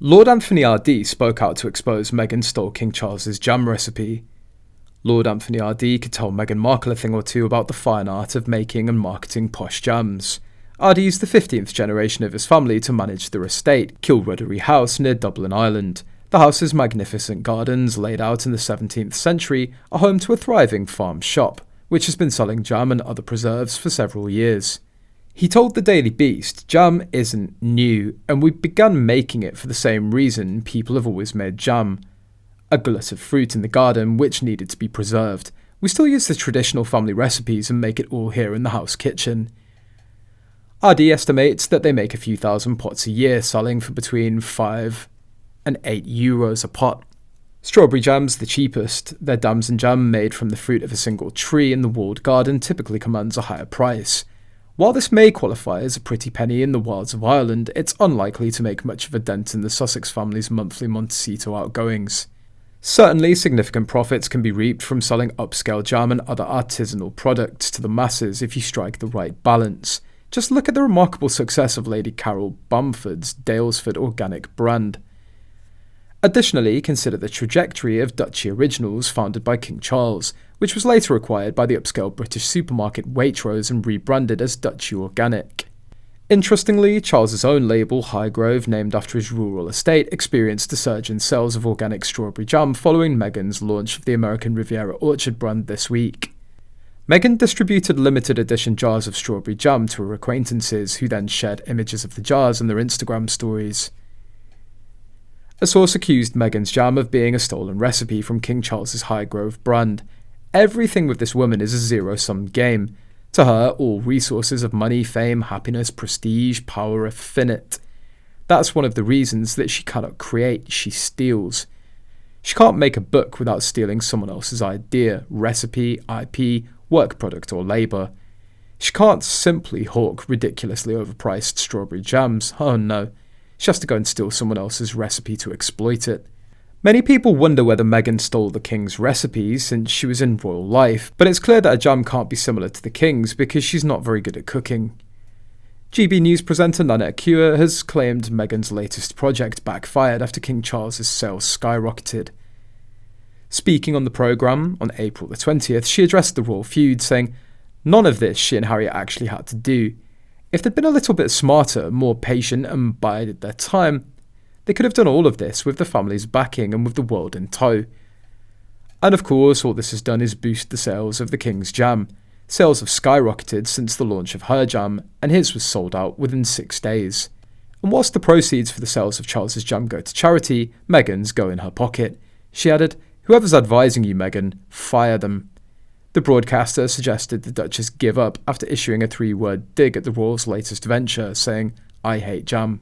Lord Anthony Ardee spoke out to expose Meghan stole King Charles's jam recipe. Lord Anthony Ardee could tell Meghan Markle a thing or two about the fine art of making and marketing posh jams. Ardee is the 15th generation of his family to manage their estate, Kilruddery House near Dublin, Ireland. The house's magnificent gardens, laid out in the 17th century, are home to a thriving farm shop, which has been selling jam and other preserves for several years. He told the Daily Beast, "Jam isn't new, and we began making it for the same reason people have always made jam. A glut of fruit in the garden which needed to be preserved. We still use the traditional family recipes and make it all here in the house kitchen." Ardee estimates that they make a few thousand pots a year, selling for between €5 and €8 a pot. Strawberry jam's the cheapest. Their damson jam, made from the fruit of a single tree in the walled garden, typically commands a higher price. While this may qualify as a pretty penny in the wilds of Ireland, it's unlikely to make much of a dent in the Sussex family's monthly Montecito outgoings. Certainly, significant profits can be reaped from selling upscale jam and other artisanal products to the masses if you strike the right balance. Just look at the remarkable success of Lady Carol Bamford's Dalesford organic brand. Additionally, consider the trajectory of Duchy Originals founded by King Charles, which was later acquired by the upscale British supermarket Waitrose and rebranded as Duchy Organic. Interestingly, Charles's own label, Highgrove, named after his rural estate, experienced a surge in sales of organic strawberry jam following Meghan's launch of the American Riviera Orchard brand this week. Meghan distributed limited edition jars of strawberry jam to her acquaintances, who then shared images of the jars in their Instagram stories. A source accused Meghan's jam of being a stolen recipe from King Charles's Highgrove brand. Everything with this woman is a zero-sum game. To her, all resources of money, fame, happiness, prestige, power are finite. That's one of the reasons that she cannot create, she steals. She can't make a book without stealing someone else's idea, recipe, IP, work product or labour. She can't simply hawk ridiculously overpriced strawberry jams, oh no. She has to go and steal someone else's recipe to exploit it. Many people wonder whether Meghan stole the king's recipes since she was in royal life, but it's clear that a jam can't be similar to the king's because she's not very good at cooking. GB News presenter Nana Akua has claimed Meghan's latest project backfired after King Charles's sales skyrocketed. Speaking on the programme on April the 20th, she addressed the royal feud, saying, "None of this she and Harry actually had to do. If they'd been a little bit smarter, more patient and bided their time, they could have done all of this with the family's backing and with the world in tow. And of course, all this has done is boost the sales of the King's jam. Sales have skyrocketed since the launch of her jam, and his was sold out within 6 days. And whilst the proceeds for the sales of Charles's jam go to charity, Meghan's go in her pocket." She added, "Whoever's advising you, Meghan, fire them." The broadcaster suggested the Duchess give up after issuing a 3-word dig at the royals' latest venture, saying, "I hate jam."